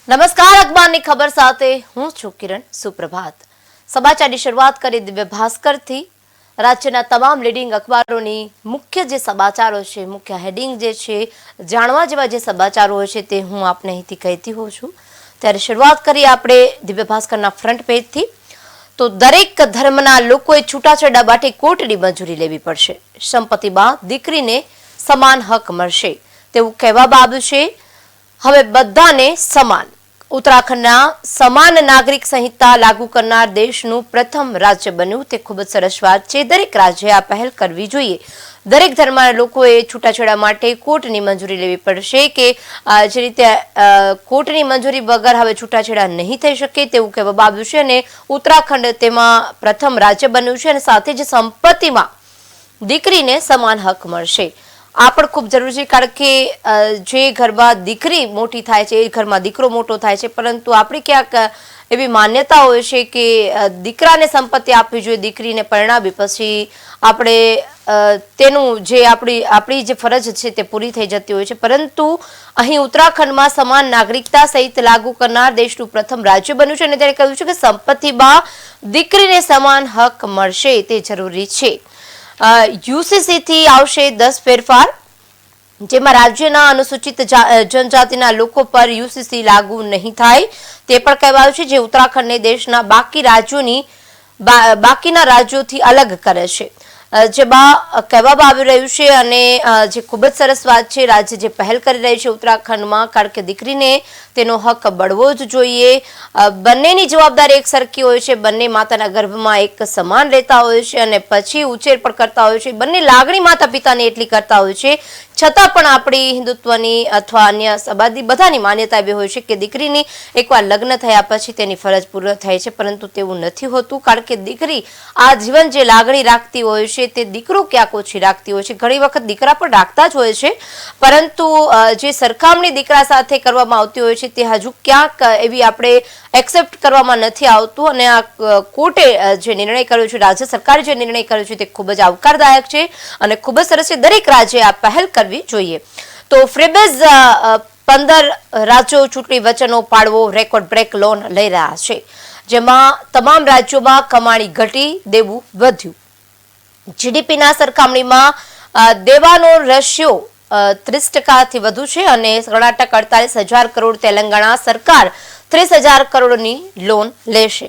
નમસ્કાર, અખબારની ખબર સાથે હું છું કિરણ. સુપ્રભાત. સમાચારની શરૂઆત કરી દિવ્ય ભાસ્કરથી. રાજ્યના તમામ લીડિંગ અખબારોની મુખ્ય જે સમાચારો છે, મુખ્ય હેડિંગ જે છે, જાણવા જેવા જે સમાચારો હોય છે તે હું આપને અહીંથી કહેતી હોઉં છું. ત્યારે શરૂઆત કરીએ આપણે દિવ્ય ભાસ્કરના ફ્રન્ટ પેજથી. તો દરેક ધર્મના લોકોએ છૂટાછેડા માટે કોર્ટની મંજૂરી લેવી પડશે. સંપત્તિમાં દીકરીને સમાન હક મળશે તેવું કહેવામાં આવ્યું છે. હવે બધાને સમાન. ઉત્તરાખંડના સમાન નાગરિક સંહિતા લાગુ કરનાર દેશનું પ્રથમ રાજ્ય બન્યું તે ખૂબ જ સરસ વાત છે. દરેક રાજ્યએ આ પહેલ કરવી જોઈએ. દરેક ધર્મના લોકોએ છૂટાછેડા માટે કોર્ટની મંજૂરી લેવી પડશે કે જે રીતે કોર્ટની મંજૂરી વગર હવે છૂટાછેડા નહીં થઈ શકે તેવું કહેવામાં આવ્યું છે. અને ઉત્તરાખંડ તેમાં પ્રથમ રાજ્ય બન્યું છે અને સાથે જ સંપત્તિમાં દીકરીને સમાન હક મળશે. આ પણ ખૂબ જરૂરી છે, કારણ કે જે ઘરમાં દીકરી મોટી થાય છે એ ઘરમાં દીકરો મોટો થાય છે. પરંતુ આપણી ક્યાંક એવી માન્યતા હોય છે કે દીકરાને સંપત્તિ આપવી જોઈએ, દીકરીને પરણાવી પછી આપણે તેનું જે આપણી જે ફરજ છે તે પૂરી થઈ જતી હોય છે. પરંતુ અહીં ઉત્તરાખંડમાં સમાન નાગરિકતા સહિત લાગુ કરનાર દેશનું પ્રથમ રાજ્ય બન્યું છે અને ત્યારે કહ્યું છે કે સંપત્તિમાં દીકરીને સમાન હક મળશે તે જરૂરી છે. યુસીસી થી આવશે 10 ફેરફાર, જેમાં રાજ્યના અનુસૂચિત જનજાતિના લોકો પર યુસીસી લાગુ નહીં થાય તે પણ કહેવાયું છે, જે ઉત્તરાખંડને દેશના બાકીના રાજ્યોથી અલગ કરે છે. જેમાં કહેવામાં આવી રહ્યું છે અને જે ખૂબ જ સરસ વાત છે, રાજ્ય જે પહેલ કરી રહી છે ઉત્તરાખંડમાં, કારણ કે દીકરીને તેનો હક મળવો જ જોઈએ. બંનેની જવાબદારી એક સરખી હોય છે. બંને માતાના ગર્ભમાં એક સમાન રહેતા હોય છે અને પછી ઉછેર પણ કરતા હોય છે. બંને લાગણી માતા પિતાની એટલી કરતા હોય છે. છતાં પણ આપણી હિન્દુત્વની અથવા અન્ય સમાજની બધાની માન્યતા એવી હોય છે કે દીકરીની એકવાર લગ્ન થયા પછી તેની ફરજ પૂર્ણ થાય છે. પરંતુ તેવું નથી હોતું, કારણ કે દીકરી આ જીવન જે લાગણી રાખતી હોય છે તે દીકરો ક્યાંક ઓછી રાખતી હોય છે. ઘણી વખત દીકરા પણ રાખતા જ હોય છે, પરંતુ જે સરખામણી દીકરા સાથે કરવામાં આવતી હોય છે તે હજુ ક્યાંક એવી આપણે એક્સેપ્ટ કરવામાં નથી આવતું. અને આ કોર્ટે જે નિર્ણય કર્યો છે, રાજ્ય સરકારે જે નિર્ણય કર્યો છે તે ખૂબ જ આવકારદાયક છે અને ખૂબ જ સરસ છે. દરેક રાજ્યએ આ પહેલ કરવી જોઈએ. તો ફ્રેબેઝ 15 રાજ્યો ચૂંટણી વચનો પાડવો રેકોર્ડ બ્રેક લોન લઈ રહ્યા છે, જેમાં તમામ રાજ્યોમાં કમાણી ઘટી, દેવું વધ્યું. જીડીપીના સરખામણીમાં દેવાનો રેશિયો 30% વધુ છે અને કર્ણાટક 48,000 કરોડ, તેલંગાણા સરકાર 30,000 કરોડની લોન લેશે.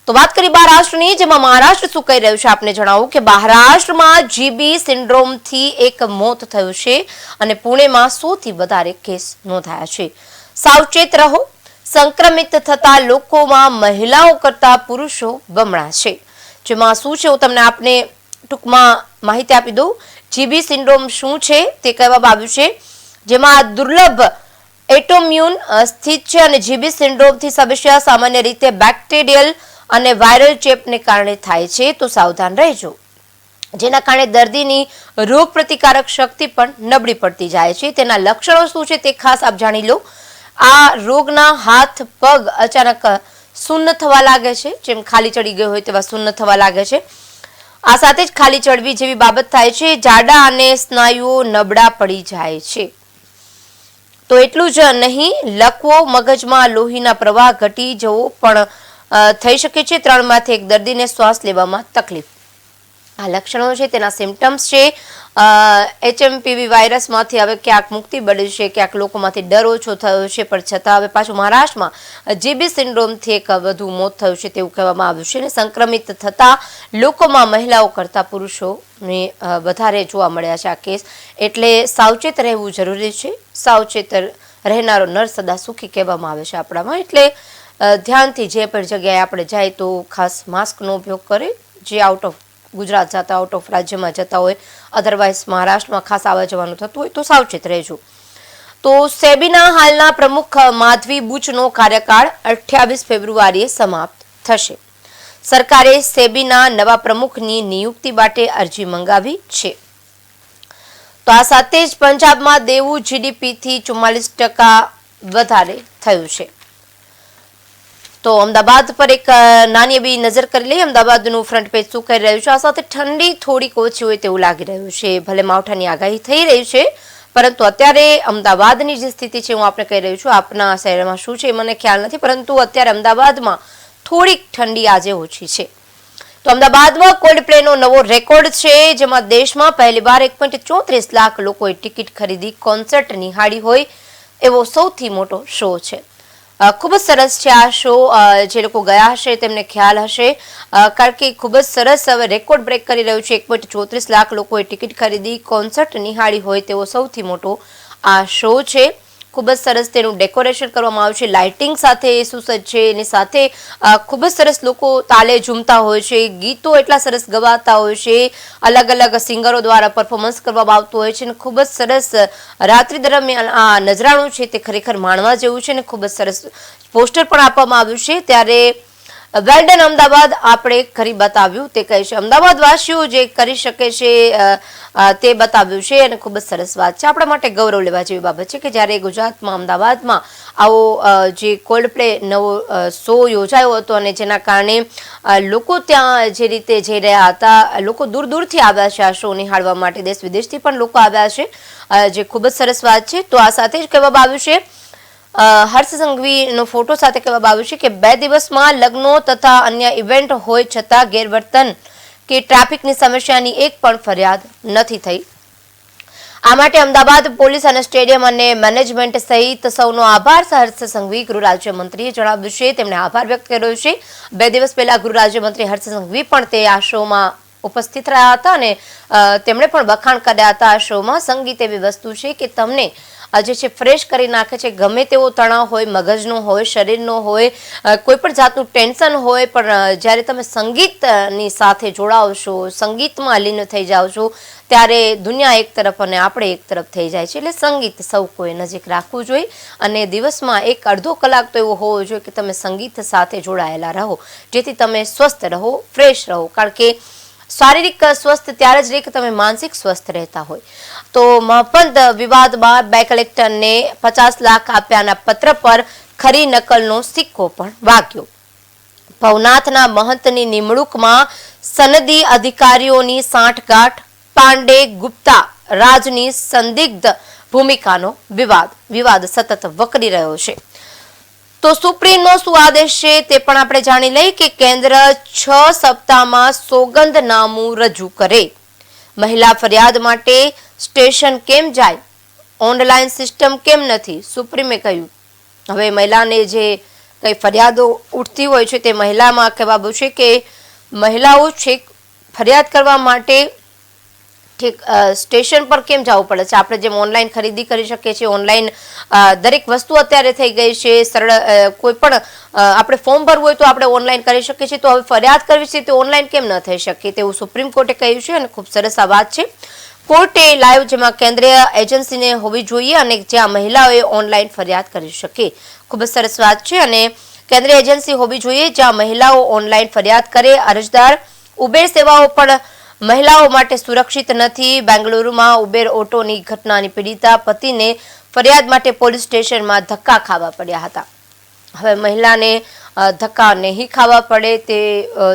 તો વાત કરી મહારાષ્ટ્રની, જેમાં મહારાષ્ટ્ર શું કહી રહ્યું છે આપને જણાવું કે મહારાષ્ટ્રમાં જીબી સિન્ડ્રોમથી એક મોત થયું છે અને પુણેમાં 100 થી વધારે કેસ નોંધાયા છે. સાવચેત રહો. સંક્રમિત થતા લોકોમાં મહિલાઓ કરતા પુરુષો બમણા છે. જેમાં શું છે હું તમને આપને ટૂંકમાં માહિતી આપી દઉં. જીબી સિન્ડ્રોમ શું છે તે કહેવામાં આવ્યું છે, જેમાં દુર્લભ એટોમ્યુન સ્થિત છે અને જીબી સિન્ડ્રોમથી સમસ્યા સામાન્ય રીતે બેક્ટેરિયલ અને વાયરલ ચેપને કારણે થાય છે. તો સાવધાન રહેજો, જેના કારણે દર્દીની રોગ પ્રતિકારક શક્તિ પણ નબળી પડતી જાય છે. તેના લક્ષણો શું છે તે ખાસ આપ જાણી લો. આ રોગના હાથ પગ અચાનક શૂન્ય થવા લાગે છે, જેમ ખાલી ચડી ગયો હોય તેવા શૂન્ય થવા લાગે છે. આ સાથે જ ખાલી ચડવી જેવી બાબત થાય છે. જાડા અને સ્નાયુઓ નબળા પડી જાય છે. તો એટલું જ નહીં, લકવો, મગજમાં લોહીના પ્રવાહ ઘટી જવો પણ થઈ શકે છે. 3 માંથી 1 દર્દીને શ્વાસ લેવામાં તકલીફ. આ લક્ષણો છે, તેના સિમ્ટમ્સ છે. HMPV વાયરસમાંથી હવે ક્યાંક મુક્તિ મળી છે, ક્યાંક લોકોમાંથી ડર ઓછો થયો છે, પણ છતાં હવે પાછું મહારાષ્ટ્રમાં જીબી સિન્ડ્રોમથી એક વધુ મોત થયું છે તેવું કહેવામાં આવ્યું છે. અને સંક્રમિત થતા લોકોમાં મહિલાઓ કરતા પુરુષોને વધારે જોવા મળ્યા છે આ કેસ. એટલે સાવચેત રહેવું જરૂરી છે. સાવચેત રહેનારો નર સદા સુખી કહેવામાં આવે છે આપણામાં. એટલે ધ્યાનથી જે પણ જગ્યાએ આપણે જાય તો ખાસ માસ્કનો ઉપયોગ કરે. જે આઉટ ઓફ ગુજરાત જતા, આઉટ ઓફ રાજ્યમાં જતા હોય, અધરવાઇઝ મહારાષ્ટ્રમાં ખાસ આવવા જવાનું થતું હોય તો સાવચેત રહેજો. તો સેબીના હાલના પ્રમુખ માધવી બુચનો કાર્યકાળ 28 ફેબ્રુઆરીએ સમાપ્ત થશે. સરકારે સેબીના નવા પ્રમુખની નિયુક્તિ માટે અરજી મંગાવી છે. તો આ સાથે જ પંજાબમાં દેવું જીડીપીથી 44% વધારે થયું છે. તો અમદાવાદ પર એક નાની એવી નજર કરી લઈએ. અમદાવાદનું ફ્રન્ટ પેજ શું કહી રહ્યું છે. આ સાથે ઠંડી થોડીક ઓછી હોય તેવું લાગી રહ્યું છે. ભલે માવઠાની આગાહી થઈ રહી છે, પરંતુ અત્યારે અમદાવાદની જે સ્થિતિ છે, હું આપને કહી રહ્યું છું, આપના શહેરમાં શું છે મને ખ્યાલ નથી, પરંતુ અત્યારે અમદાવાદમાં થોડીક ઠંડી આજે ઓછી છે. તો અમદાવાદમાં કોલ્ડ પ્લેનો નવો રેકોર્ડ છે, જેમાં દેશમાં પહેલીવાર 1.34 લાખ લોકોએ ટિકિટ ખરીદી કોન્સર્ટ નિહાળી હોય એવો સૌથી મોટો શો છે. ખૂબ જ સરસ છે આ શો. જે લોકો ગયા હશે તેમને ખ્યાલ હશે, કારણ કે ખૂબ જ સરસ હવે રેકોર્ડ બ્રેક કરી રહ્યું છે. 1.34 લાખ લોકોએ ટિકિટ ખરીદી કોન્સર્ટ નિહાળી હોય તેવો સૌથી મોટો આ શો છે. ખૂબ જ સરસ તેનું ડેકોરેશન કરવામાં આવ્યું છે, લાઇટિંગ સાથે સુસજ્જ છે. એની સાથે ખૂબ જ સરસ લોકો તાલે ઝૂમતા હોય છે, ગીતો એટલા સરસ ગવાતા હોય છે, અલગ અલગ સિંગરો દ્વારા પરફોર્મન્સ કરવામાં આવતું હોય છે, અને ખૂબ જ સરસ રાત્રિ દરમિયાન આ નજરાણું છે તે ખરેખર માણવા જેવું છે, અને ખૂબ જ સરસ પોસ્ટર પણ આપવામાં આવ્યું છે. ત્યારે વેલ્ડન અમદાવાદ આપણે કરી બતાવ્યું તે કહે છે, અમદાવાદ વાસીઓ જે કરી શકે છે તે બતાવ્યું છે, અને ખૂબ જ સરસ વાત છે. આપણા માટે ગૌરવ લેવા જેવી બાબત છે કે જ્યારે ગુજરાતમાં અમદાવાદમાં આવો જે કોલ્ડ પ્લે નવો શો યોજાયો હતો, અને જેના કારણે લોકો ત્યાં જે રીતે જઈ રહ્યા હતા, લોકો દૂર દૂરથી આવ્યા છે આ શો નિહાળવા માટે, દેશ વિદેશથી પણ લોકો આવ્યા છે, જે ખૂબ જ સરસ વાત છે. તો આ સાથે જ કહેવામાં આવ્યું છે, હર્ષ સંઘવીનો ફોટો સાથે કહેવામાં આવ્યું છે કે 2 દિવસમાં લગ્નો તથા અન્ય ઇવેન્ટ હોય છતાં ગેરવર્તન કે ટ્રાફિકની સમસ્યાની એક પણ ફરિયાદ નથી થઈ. આ માટે અમદાવાદ પોલીસ અને સ્ટેડિયમ અને મેનેજમેન્ટ સહિત સૌનો આભાર હર્ષ સંઘવી ગૃહ રાજ્યમંત્રીએ જણાવ્યું છે. તેમણે આભાર વ્યક્ત કર્યો છે. 2 દિવસ પહેલા ગૃહ રાજ્યમંત્રી હર્ષ સંઘવી પણ તે આ શોમાં ઉપસ્થિત રહ્યા હતા, અને તેમણે પણ વખાણ કર્યા હતા આ શોમાં. સંગીત એવી વસ્તુ છે કે તમને જે છે ફ્રેશ કરી નાખે છે. ગમે તેવો તણાવ હોય, મગજનો હોય, શરીરનો હોય, કોઈ પણ જાતનું ટેન્શન હોય, પણ જ્યારે તમે સંગીતની સાથે જોડાઓ છો, સંગીતમાં લીન થઈ જાઓ છો, ત્યારે દુનિયા એક તરફ અને આપણે એક તરફ થઈ જાય છે. એટલે સંગીત સૌ કોઈ નજીક રાખવું જોઈએ, અને દિવસમાં 1-અડધો કલાક તો એવો હોવો જોઈએ કે તમે સંગીત સાથે જોડાયેલા રહો, જેથી તમે સ્વસ્થ રહો, ફ્રેશ રહો. કારણ કે શારીરિક સ્વસ્થ ત્યારે જ રહે કે તમે માનસિક સ્વસ્થ રહેતા હોય. તો મહંમદ વિવાદમાં 2 કલેક્ટરને 50 લાખ આપ્યાના પત્ર પર ખરી નકલનો સિક્કો પણ વાગ્યો. ભવનાથના મહંતની નિમણૂકમાં સનદી અધિકારીઓની સાંઠગાંઠ, પાંડે ગુપ્તા રાજની સંદિગ્ધ ભૂમિકાનો વિવાદ સતત વકરી રહ્યો છે. તો સુપ્રીમનો શું આદેશ છે તે પણ આપણે જાણી લઈએ કે કેન્દ્ર 6 સપ્તાહમાં સોગંદનામું રજૂ કરે. મહિલા ફરિયાદ માટે સ્ટેશન કેમ જાય, ઓનલાઈન સિસ્ટમ કેમ નથી, સુપ્રીમે કહ્યું. હવે મહિલાને જે કઈ ફરિયાદો ઉઠતી હોય છે તે મહિલામાં કહેવાયું છે કે મહિલાઓ છે ફરિયાદ કરવા માટે ઠીક સ્ટેશન પર કેમ જવું પડે છે. આપણે જેમ ઓનલાઈન ખરીદી કરી શકીએ છીએ, ઓનલાઈન દરેક વસ્તુ અત્યારે થઈ ગઈ છે સરળ. કોઈ પણ આપણે ફોર્મ ભરવું હોય તો આપણે ઓનલાઈન કરી શકીએ છીએ, તો હવે ફરિયાદ કરવી છે તો ઓનલાઈન કેમ ન થઈ શકે તેવું સુપ્રીમ કોર્ટે કહ્યું છે, અને ખૂબ સરસ આ વાત છે. કોર્ટે લાઈવ જેમાં કેન્દ્રીય એજન્સીને હોવી જોઈએ અને જ્યાં મહિલાઓએ ઓનલાઈન ફરિયાદ કરી શકે. ખૂબ જ સરસ વાત છે, અને કેન્દ્રીય એજન્સી હોવી જોઈએ જ્યાં મહિલાઓ ઓનલાઈન ફરિયાદ કરે. અરજદાર ઉબેર સેવાઓ પણ મહિલાઓ માટે સુરક્ષિત નથી. બેંગલુરુમાં ઉબેર ઓટોની ઘટનાની પીડિતા પતિને ફરિયાદ માટે પોલીસ સ્ટેશનમાં ધક્કા ખાવા પડ્યા હતા. હવે મહિલાને ધક્કા નહીં ખાવા પડે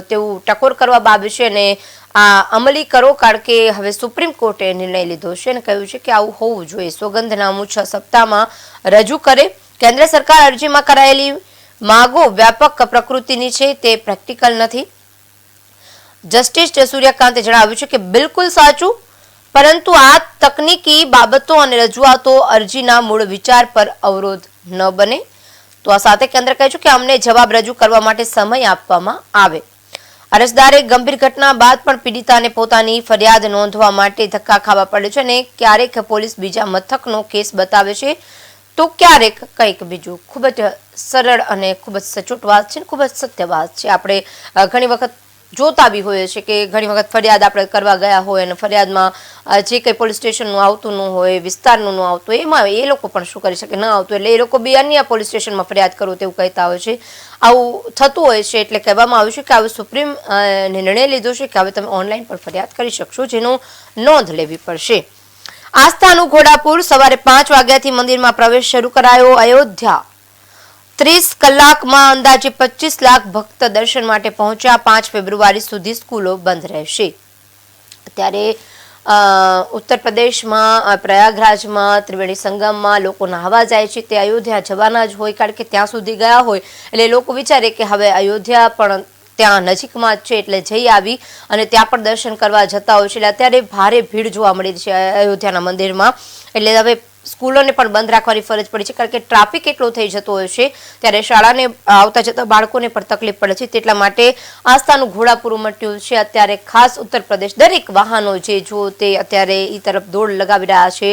તેવું ટકોર કરવામાં આવ્યું છે, અને આ અમલી કરો, કારણ કે હવે સુપ્રીમ કોર્ટે નિર્ણય લીધો છે અને કહ્યું છે કે આવું હોવું જોઈએ. સોગંદનામું 6 સપ્તાહમાં રજૂ કરે. કેન્દ્ર સરકાર અરજીમાં કરાયેલી માગો વ્યાપક પ્રકૃતિની છે, તે પ્રેક્ટિકલ નથી. જસ્ટિસ સૂર્યકાંતે જણાવ્યું છે કે બિલકુલ સાચું, પરંતુ આ તકનીકી બાબતો અને રજૂઆતો અરજીના મૂળ વિચાર પર અવરોધ ન બને. તો આ સાથે કેન્દ્ર કહે છે કે અમને જવાબ રજૂ કરવા માટે સમય આપવામાં આવે. અરજદારે ગંભીર ઘટના બાદ પણ પીડિતાને પોતાની ફરિયાદ નોંધવા માટે ધક્કા ખાવા પડે છે, અને ક્યારેક પોલીસ બીજા મથકનો કેસ બતાવે છે તો ક્યારેક કંઈક બીજું. ખૂબ જ સરળ અને ખૂબ જ સચોટ વાત છે, ખૂબ જ સત્ય વાત છે. આપણે ઘણી વખત જોતા બી હોય છે કે ઘણી વખત ફરિયાદ આપણે કરવા ગયા હોય અને ફરિયાદમાં જે કંઈ પોલીસ સ્ટેશનનું આવતું ન હોય, વિસ્તારનું ન આવતું, એમાં એ લોકો પણ શું કરી શકે, ન આવતું એટલે એ લોકો બી અન્ય પોલીસ સ્ટેશનમાં ફરિયાદ કરો તેવું કહેતા હોય છે. આવું થતું હોય છે, એટલે કહેવામાં આવ્યું છે કે હવે સુપ્રીમ નિર્ણય લીધો છે કે હવે તમે ઓનલાઈન પણ ફરિયાદ કરી શકશો, જેનું નોંધ લેવી પડશે. આસ્થાનું ઘોડાપુર સવારે 5 વાગ્યાથી મંદિરમાં પ્રવેશ શરૂ કરાયો. અયોધ્યા 30 કલાકમાં અંદાજે 25 લાખ ભક્ત દર્શન માટે પહોંચ્યા. 5 ફેબ્રુઆરી સુધી સ્કૂલો બંધ રહેશે. ત્યારે ઉત્તર પ્રદેશમાં પ્રયાગરાજમાં ત્રિવેણી સંગમમાં લોકો નાહવા જાય છે તે અયોધ્યા જવાના જ હોય, કારણ કે ત્યાં સુધી ગયા હોય એટલે લોકો વિચારે કે હવે અયોધ્યા પણ ત્યાં નજીકમાં જ છે એટલે જઈ આવી અને ત્યાં પણ દર્શન કરવા જતા હોય છે. એટલે અત્યારે ભારે ભીડ જોવા મળી છે અયોધ્યાના મંદિરમાં. એટલે હવે સ્કૂલોને પણ બંધ રાખવાની ફરજ પડી છે, કારણ કે ટ્રાફિક એટલો થઈ જતો હોય છે ત્યારે શાળાને આવતા જતા બાળકોને પણ તકલીફ પડે છે. તેટલા માટે આસ્થાનું ઘોડાપૂર મટ્યું છે. અત્યારે ખાસ ઉત્તર પ્રદેશ દરેક વાહનો જે જો તે અત્યારે એ તરફ દોડ લગાવી રહ્યા છે.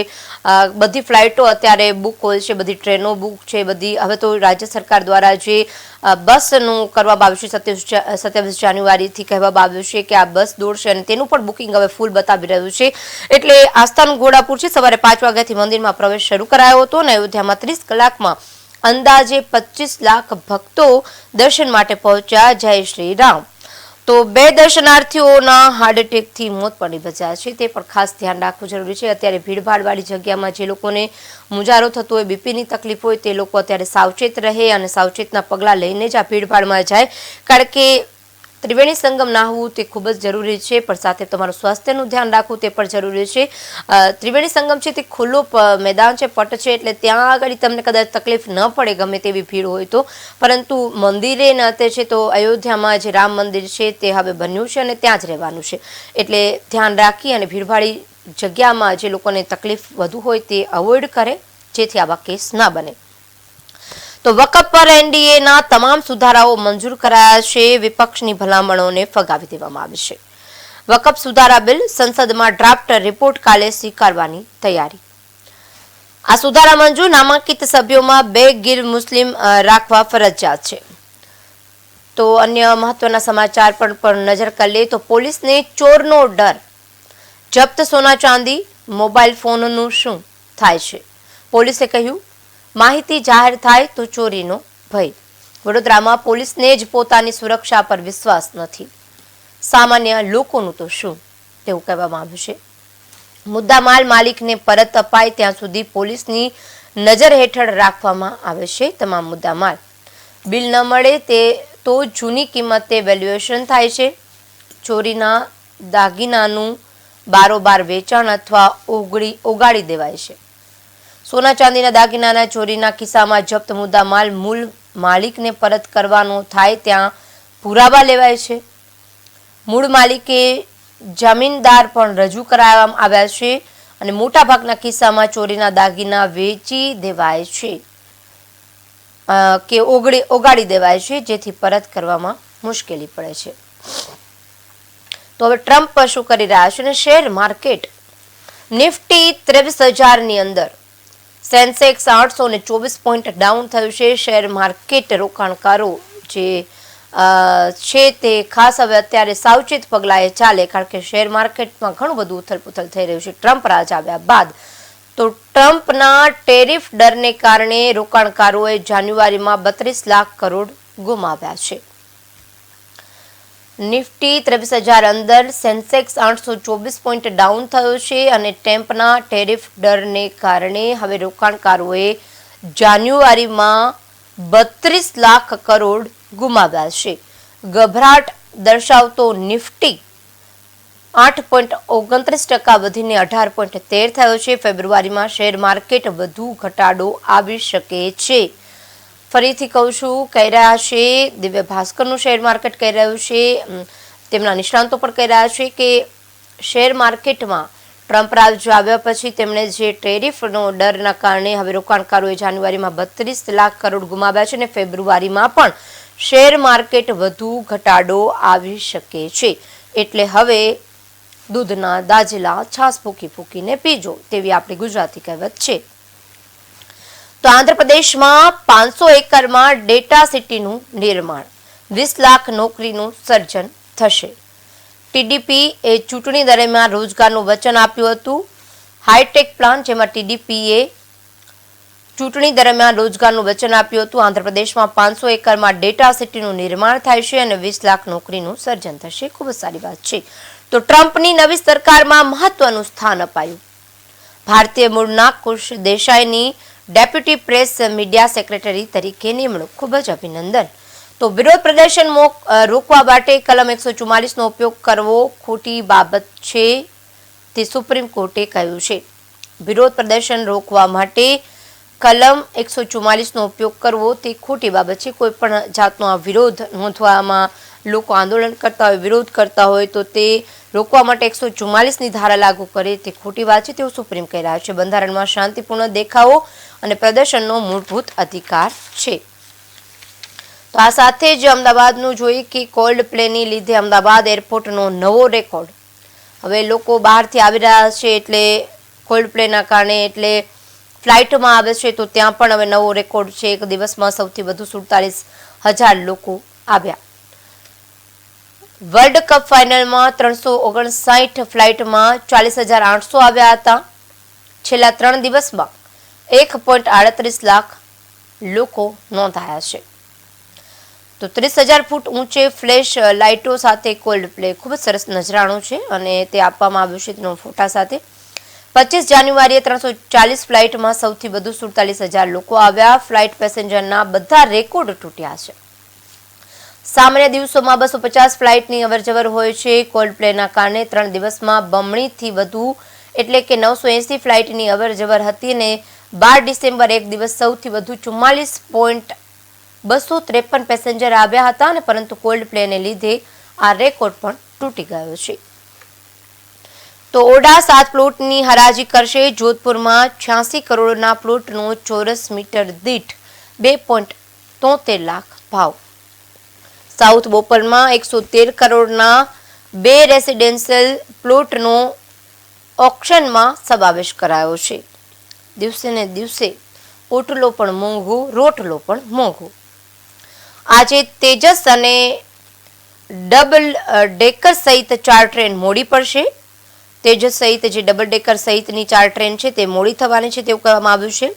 બધી ફ્લાઇટો અત્યારે બુક હોય છે, બધી ટ્રેનો બુક છે, બધી હવે તો રાજ્ય સરકાર દ્વારા જે બસનું કરવામાં આવ્યું છે 27 જાન્યુઆરીથી કહેવામાં આવ્યું છે કે આ બસ દોડશે અને તેનું પણ બુકિંગ હવે ફૂલ બતાવી રહ્યું છે. એટલે આસ્થાનું ઘોડાપૂર છે. સવારે 5 વાગ્યાથી મંદિરમાં પ્રવેશ શરૂ કરાયો હતો અને અયોધ્યામાં 30 કલાકમાં અંદાજે 25 લાખ ભક્તો દર્શન માટે પહોંચ્યા. જય શ્રી રામ. તો 2 દર્શનાર્થીઓના હાર્ટ એટેકથી મોત પણ નિપજ્યા છે, તે પણ ખાસ ધ્યાન રાખવું જરૂરી છે. અત્યારે ભીડભાડવાળી જગ્યામાં જે લોકોને મુજારો થતો હોય, બીપીની તકલીફ હોય, તે લોકો અત્યારે સાવચેત રહે અને સાવચેતના પગલાં લઈને જ આ ભીડભાડમાં જાય, કારણ કે ત્રિવેણી સંગમ નાહવું તે ખૂબ જ જરૂરી છે, પણ સાથે તમારું સ્વાસ્થ્યનું ધ્યાન રાખવું તે પણ જરૂરી છે. ત્રિવેણી સંગમ છે તે ખુલ્લો મેદાન છે, પટ છે, એટલે ત્યાં આગળ તમને કદાચ તકલીફ ન પડે ગમે તેવી ભીડ હોય તો, પરંતુ મંદિરે નાતે છે તો અયોધ્યામાં જે રામ મંદિર છે તે હવે બન્યું છે અને ત્યાં જ રહેવાનું છે. એટલે ધ્યાન રાખી અને ભીડભાડી જગ્યામાં જે લોકોને તકલીફ વધુ હોય તે અવોઇડ કરે, જેથી આવા કેસ ના બને. તો વકફ પર એનડીએના તમામ સુધારાઓ મંજૂર કરાયા છે. વિપક્ષની ભલામણોને ફગાવી દેવામાં આવી છે. વકફ સુધારા બિલ સંસદમાં ડ્રાફ્ટ રિપોર્ટ કાલે સ્વીકારવાની તૈયારી. આ સુધારા મંજૂર. નામાંકિત સભ્યોમાં 2 ગીર મુસ્લિમ રાખવા ફરજિયાત છે. તો અન્ય મહત્વના સમાચાર પર નજર કરી લે તો પોલીસને ચોરનો ડર. જપ્ત સોના ચાંદી મોબાઈલ ફોનનું શું થાય છે? પોલીસે કહ્યું માહિતી જાહેર થાય તો ચોરીનો ભય. વડોદરામાં પોલીસને જ પોતાની સુરક્ષા પર વિશ્વાસ નથી, સામાન્ય લોકોનું તો શું, તેવું કહેવામાં આવ્યું છે. મુદ્દામાલ માલિકને પરત અપાય ત્યાં સુધી પોલીસની નજર હેઠળ રાખવામાં આવે છે. તમામ મુદ્દામાલ બિલ ન મળે તે તો જૂની કિંમતે વેલ્યુએશન થાય છે. ચોરીના દાગીનાનું બારોબાર વેચાણ અથવા ઓગાળી દેવાય છે. સોના ચાંદીના દાગીનાના ચોરીના કિસ્સામાં જપ્ત મુદ્દામાલ મૂળ માલિકને પરત કરવાનો થાય ત્યાં પુરાવા લેવાય છે. મૂળ માલિકે જમીનદાર પણ રજૂ કરાવવામાં આવ્યા છે અને મોટાભાગના કિસ્સામાં ચોરીના દાગીના વેચી દેવાય છે કે ઓગાળી દેવાય છે, જેથી પરત કરવામાં મુશ્કેલી પડે છે. તો હવે ટ્રમ્પ શું કરી રહ્યા છે? અને શેર માર્કેટ નિફ્ટી 23,000ની અંદર, સેન્સેક્સ 824 પોઈન્ટ ડાઉન થયું છે. શેર માર્કેટ રોકાણકારો જે છે તે ખાસ હવે અત્યારે સાવચેત પગલાએ ચાલે, કારણ કે શેર માર્કેટમાં ઘણું બધું ઉથલપુથલ થઈ રહ્યું છે ટ્રમ્પ રાજ આવ્યા બાદ. તો ટ્રમ્પના ટેરિફ ડરને કારણે રોકાણકારોએ જાન્યુઆરીમાં 32 લાખ કરોડ ગુમાવ્યા છે. નિફ્ટી 23,000 અંદર, સેન્સેક્સ 824 પોઈન્ટ ડાઉન થયો છે અને ટ્રમ્પના ટેરિફ ડરને કારણે હવે રોકાણકારોએ જાન્યુઆરીમાં 32 લાખ કરોડ ગુમાવ્યા છે. ગભરાટ દર્શાવતો નિફ્ટી 8.29% વધીને 18.13 થયો છે. ફેબ્રુઆરીમાં શેર માર્કેટ વધુ ઘટાડો આવી શકે છે. ફરીથી કહું છું, કહી રહ્યા છે દિવ્ય ભાસ્કરનું શેર માર્કેટ કહી રહ્યું છે, તેમના નિષ્ણાંતો પણ કહી રહ્યા છે કે શેર માર્કેટમાં ટ્રમ્પ રાજ આવ્યા પછી તેમણે જે ટેરિફનો ડરના કારણે હવે રોકાણકારોએ જાન્યુઆરીમાં 32 લાખ કરોડ ગુમાવ્યા છે અને ફેબ્રુઆરીમાં પણ શેર માર્કેટ વધુ ઘટાડો આવી શકે છે. એટલે હવે દૂધના દાજેલા છાસ ફૂંકી ફૂંકીને પીજો, તેવી આપણી ગુજરાતી કહેવત છે. તો આંધ્રપ્રદેશમાં 500 એકરમાં ડેટા સિટીનું નિર્માણ, 20 લાખ નોકરીનું સર્જન થશે. ટીડીપી એ ચૂંટણી દરમિયાન રોજગારનું વચન આપ્યું હતું. હાઈટેક પ્લાન, જેમાં ટીડીપીએ ચૂંટણી દરમિયાન રોજગારનું વચન આપ્યું હતું. આંધ્રપ્રદેશમાં 500 એકરમાં ડેટા સિટીનું નિર્માણ થાય છે અને 20 લાખ નોકરીનું સર્જન થશે. ખૂબ જ સારી વાત છે. તો ટ્રમ્પની નવી સરકારમાં મહત્વનું સ્થાન અપાયું. ભારતીય મૂળના કુશ દેસાઈની ડેપ્યુટી પ્રેસ મીડિયા સેક્રેટરી તરીકે નિમણૂક. ખૂબ જ અભિનંદન. તો વિરોધ પ્રદર્શન રોકવા માટે કલમ 144નો ઉપયોગ કરવો ખોટી બાબત છે, તે સુપ્રીમ કોર્ટે કહ્યું છે. વિરોધ પ્રદર્શન રોકવા માટે કલમ 144નો ઉપયોગ કરવો તે ખોટી બાબત છે. કોઈ પણ જાતનો આ વિરોધ નોંધવામાં લોકો આંદોલન કરતા હોય, વિરોધ કરતા હોય તો તે રોકવા માટે 144ની ધારા લાગુ કરે તે ખોટી વાત છે તેવું સુપ્રીમ કહી રહ્યા છે. બંધારણમાં શાંતિપૂર્ણ દેખાવો અને પ્રદર્શનનો મૂળભૂત અધિકાર છે. તો આ સાથે જ અમદાવાદનું જોઈએ કે કોલ્ડ પ્લેની લીધે અમદાવાદ એરપોર્ટનો નવો રેકોર્ડ. હવે લોકો બહારથી આવી રહ્યા છે એટલે કોલ્ડ પ્લેના કારણે એટલે ફ્લાઇટમાં આવે છે તો ત્યાં પણ હવે નવો રેકોર્ડ છે. એક દિવસમાં સૌથી વધુ 47,000 લોકો આવ્યા. વર્લ્ડ કપ ફાઇનલમાં 359 ફ્લાઇટમાં 40,800 આવ્યા હતા. છેલ્લા 3 દિવસમાં 1.38 લાખ લોકો નોંધાયા છે. તો 30,000 ફૂટ ઊંચે ફ્લેશ લાઇટો સાથે કોલ્ડ પ્લે ખૂબ જ સરસ નજરાણું છે અને તે આપવામાં આવ્યું છે તેનો ફોટા સાથે. 25 જાન્યુઆરીએ 340 ફ્લાઇટમાં સૌથી વધુ 47,000 લોકો આવ્યા. ફ્લાઇટ પેસેન્જરના બધા રેકોર્ડ તૂટ્યા છે. સામાન્ય દિવસોમાં 250 ફ્લાઇટની અવરજવર હોય છે. કોલ્ડ પ્લેના કારણે 3 દિવસમાં બમણીથી વધુ એટલે કે 980 ફ્લાઇટની અવરજવર હતી અને 12 ડિસેમ્બર એક દિવસ સૌથી વધુ 44,253 પેસેન્જર આવ્યા હતા અને પરંતુ કોલ્ડ પ્લેને લીધે આ રેકોર્ડ પણ તૂટી ગયો છે. તો ઓડા 7 પ્લોટની હરાજી કરશે. જોધપુરમાં 86 કરોડના પ્લોટનો ચોરસ મીટર દીઠ 2.73 લાખ ભાવ. સાઉથ બોપલમાં 113 કરોડના 2 રેસિડેન્શિયલ પ્લોટનો ઓક્શનમાં સમાવેશ કરાયો છે. દિવસે ને દિવસે ઓટલો પણ મોંઘું, રોટલો પણ મોંઘું. આજે તેજસ અને ડબલ ડેકર સહિત 4 ટ્રેન મોડી પડશે. તેજસ સહિત જે ડબલ ડેકર સહિતની 4 ટ્રેન છે તે મોડી થવાની છે તેવું કહેવામાં આવ્યું છે.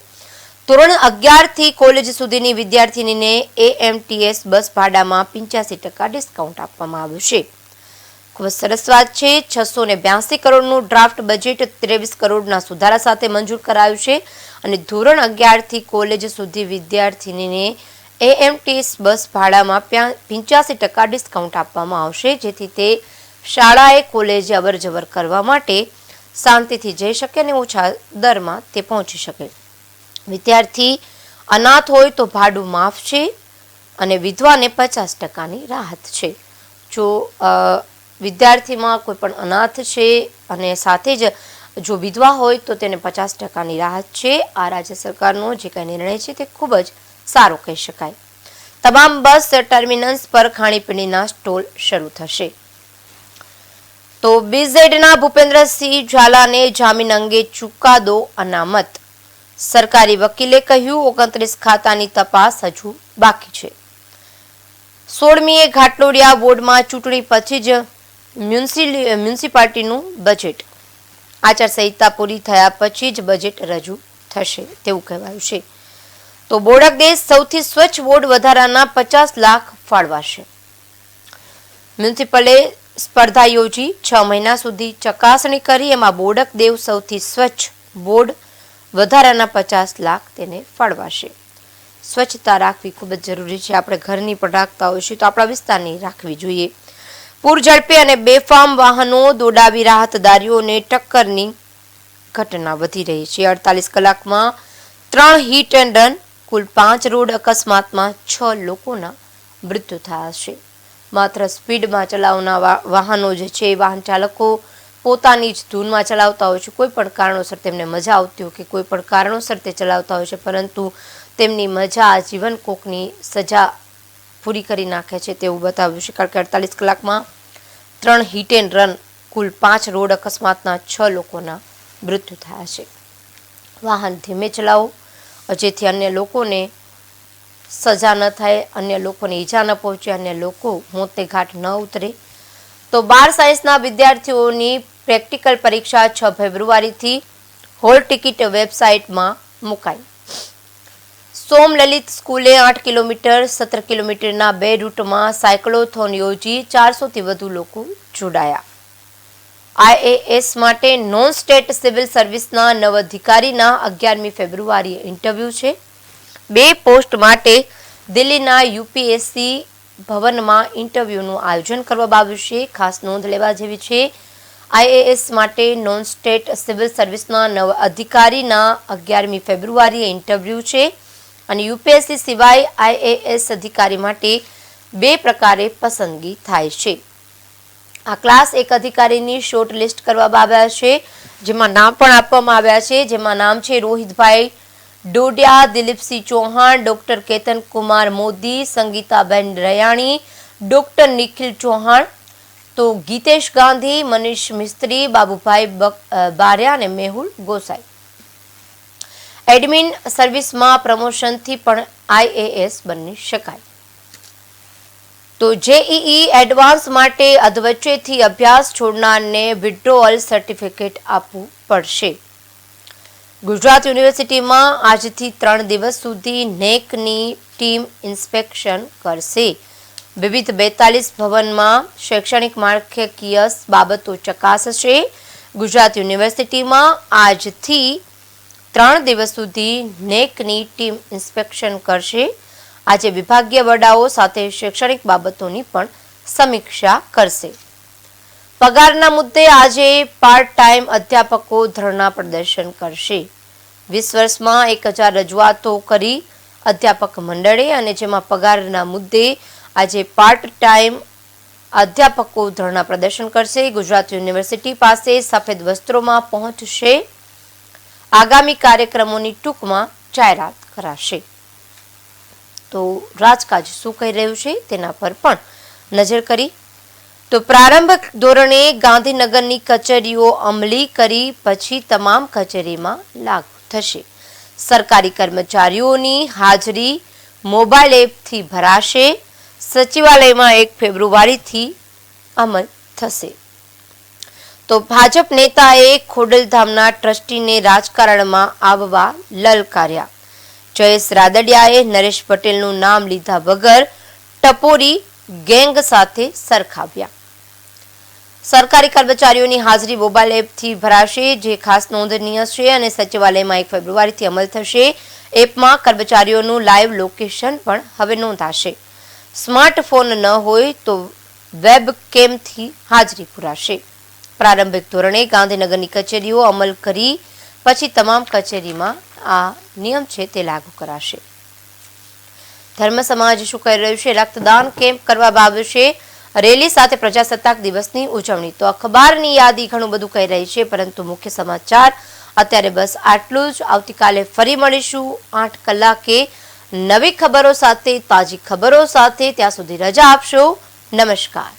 ધોરણ 11 થી કોલેજ સુધીની વિદ્યાર્થીનીને AMTS બસ ભાડામાં 85% ડિસ્કાઉન્ટ આપવામાં આવ્યું છે. ખૂબ જ સરસ વાત છે. 682 કરોડનું ડ્રાફ્ટ બજેટ 23 કરોડના સુધારા સાથે મંજૂર કરાયું છે અને ધોરણ 11 થી કોલેજ સુધી વિદ્યાર્થીનીને AMTS બસ ભાડામાં 85% ડિસ્કાઉન્ટ આપવામાં આવશે જેથી તે શાળાએ કોલેજે અવરજવર કરવા માટે શાંતિથી જઈ શકે અને ઓછા દરમાં તે પહોંચી શકે. વિદ્યાર્થી અનાથ હોય તો ભાડું માફ છે અને વિધવાને 50%ની રાહત છે. જો વિદ્યાર્થીમાં કોઈ પણ અનાથ છે અને સાથે જ જો વિધવા હોય તો તેને 50%ની રાહત છે. આ રાજ્ય સરકારનો જે કંઈ નિર્ણય છે તે ખૂબ જ સારો કહી શકાય. તમામ બસ ટર્મિનસ પર ખાણીપીણીના સ્ટોલ શરૂ થશે. તો BZના ભૂપેન્દ્રસિંહ ઝાલાને જામીન અંગે ચુકાદો અનામત. સરકારી વકીલે કહ્યું 29 ખાતાની તપાસ હજુ બાકી છે. 16મીએ ઘાટલોડિયા વોર્ડમાં ચૂંટણી પછી જ મ્યુનિસિપાલિટીનું બજેટ. આચારસંહિતા પૂરી થયા પછી જ બજેટ રજૂ થશે તેવું કહેવાયું છે. તો બોડક દેશ સૌથી સ્વચ્છ વોર્ડ વધારાના 50 લાખ ફાળવાશે. મ્યુનિસિપલે સ્પર્ધા યોજી 6 મહિના સુધી ચકાસણી કરી. એમાં બોડક દેવ સૌથી સ્વચ્છ વોર્ડ વધારાના 50 લાખ તેને ફાળવાશે. સ્વચ્છતા રાખવી ખૂબ જ જરૂરી છે. આપણે ઘરની પણ રાખતા હોઈએ છીએ તો આપણા વિસ્તારની રાખવી જોઈએ. પૂર ઝડપે અને બેફામ વાહનો દોડાવી રાહતદારીઓને ટક્કરની ઘટના વધી રહી છે. 48 કલાકમાં 3 હિટ એન્ડ રન. કુલ 5 રોડ અકસ્માતમાં 6 લોકોના મૃત્યુ થયા છે. માત્ર સ્પીડમાં ચલાવનાર વાહનો જે છે વાહન ચાલકો પોતાની જ ધૂનમાં ચલાવતા હોય છે. કોઈ પણ કારણોસર તેમને મજા આવતી હોય કે કોઈ પણ કારણોસર તે ચલાવતા હોય છે પરંતુ તેમની મજા આજીવન કોકની સજા પૂરી કરી નાખે છે તેવું બતાવ્યું છે. કારણ કે 48 કલાકમાં 3 હિટ એન્ડ રન, કુલ 5 રોડ અકસ્માતના 6 લોકોના મૃત્યુ થયા છે. વાહન ધીમે ચલાવો જેથી અન્ય લોકોને સજા ન થાય, અન્ય લોકોને ઈજા ન પહોંચે, અન્ય લોકો મોતે ઘાટ ન ઉતરે. તો 12 સાયન્સના વિદ્યાર્થીઓની પ્રેક્ટિકલ પરીક્ષા 6 ફેબ્રુઆરીથી હોલ ટિકિટ વેબસાઇટમાં મુકાઈ. સોમલલિત સ્કૂલે 8 કિલોમીટર 17 કિલોમીટરના 2 રૂટમાં સાયક્લોથોન યોજી 400થી વધુ લોકો જોડાયા. IAS માટે નોન સ્ટેટ સિવિલ સર્વિસના નવ અધિકારીના 11મી ફેબ્રુઆરીએ ઇન્ટરવ્યૂ છે. 2 પોસ્ટ માટે દિલ્હીના UPSC ભવનમાં ઇન્ટરવ્યૂનું આયોજન કરવામાં આવ્યું છે. ખાસ નોંધ લેવા જેવી છે આઈએએસ માટે નોન સ્ટેટ સિવિલ સર્વિસના નવા અધિકારીના 11મી ફેબ્રુઆરીએ ઇન્ટરવ્યૂ છે અને યુપીએસસી સિવાય આઈએએસ અધિકારી માટે 2 પ્રકારે પસંદગી થાય છે. આ ક્લાસ 1 અધિકારીની શોર્ટ લિસ્ટ કરવામાં આવ્યા છે, જેમાં નામ પણ આપવામાં આવ્યા છે, જેમાં નામ છે રોહિતભાઈ ડોડિયા, દિલીપસિંહ ચૌહાણ, ડોક્ટર કેતન કુમાર મોદી, સંગીતાબેન રયાણી, ડોક્ટર નિખિલ ચૌહાણ, તો ગીતેશ ગાંધી, મનીષ મિસ્ત્રી, બાબુભાઈ બારિયા અને મેહુલ ગોસાઈ. એડમિન સર્વિસમાં પ્રમોશનથી પણ આઈએએસ બની શકાય. તો જેઈઈ એડવાન્સ માટે અધવચ્ચેથી અભ્યાસ છોડનારને વિડ્રોઅલ સર્ટિફિકેટ આપવું પડશે. ગુજરાત યુનિવર્સિટીમાં આજથી 3 દિવસ સુધી નેકની ટીમ ઇન્સ્પેક્શન કરશે. વિવિધ 42 ભવનમાં શૈક્ષણિક માળખાકીય બાબતો ચકાસશે. ગુજરાત યુનિવર્સિટીમાં આજથી 3 દિવસ સુધી નેકની ટીમ ઇન્સ્પેક્શન કરશે. આજે વિભાગીય વડાઓ સાથે શૈક્ષણિક બાબતોની પણ સમીક્ષા કરશે. પગારના મુદ્દે આજે પાર્ટ ટાઈમ અધ્યાપકો ધરણા પ્રદર્શન કરશે. 20 વર્ષમાં 1000 રજૂઆતો કરી અધ્યાપક મંડળે અને જેમાં પગારના મુદ્દે આજે પાર્ટ ટાઈમ અધ્યાપકો ધરણા પ્રદર્શન કરશે. ગુજરાત યુનિવર્સિટી પાસે સફેદ વસ્ત્રોમાં પહોંચશે. આગામી કાર્યક્રમોની ટૂંકમાં જાહેરાત કરાશે. તો રાજકાજ શું કહી રહ્યું છે તેના પર પણ નજર કરી તો પ્રારંભિક ધોરણે ગાંધીનગરની કચેરીઓ અમલી કરી પછી તમામ કચેરીમાં લાગુ થશે. સરકારી કર્મચારીઓની હાજરી મોબાઈલ એપથી ભરાશે. સચિવાલયમાં 1 ફેબ્રુઆરીથી અમલ થશે. તો ભાજપ નેતાએ ખોડલધામના ટ્રસ્ટીને રાજકારણમાં આવવા લલકાર્યા. જયેશ રાદડિયાએ નરેશ પટેલનું નામ લીધા વગર ટપોરી ગેંગ સાથે સરખાવ્યા. સરકારી કર્મચારીઓની હાજરી મોબાઈલ એપથી ભરાશે, જે ખાસ નોંધનીય છે અને સચિવાલયમાં 1 ફેબ્રુઆરીથી અમલ થશે. એપમાં કર્મચારીઓનું લાઈવ લોકેશન પણ હવે નોંધાશે. સ્માર્ટફોન ન હોય તો વેબકેમથી હાજરી પુરાશે. પ્રારંભિક ધોરણે ગાંધીનગરની કચેરીઓ અમલ કરી પછી તમામ કચેરીમાં આ નિયમ છે તે લાગુ કરાશે. ધર્મ સમાજ શું કહી રહ્યું છે? રક્તદાન કેમ્પ કરવામાં આવશે. રેલી સાથે પ્રજાસત્તાક દિવસની ઉજવણી. તો અખબારની યાદી ઘણું બધું કહી રહી છે, પરંતુ મુખ્ય સમાચાર અત્યારે બસ આટલું જ. આવતીકાલે ફરી મળીશું 8 કલાકે નવી ખબરો સાથે, તાજી ખબરો સાથે. ત્યાં સુધી રજા આપશો. નમસ્કાર.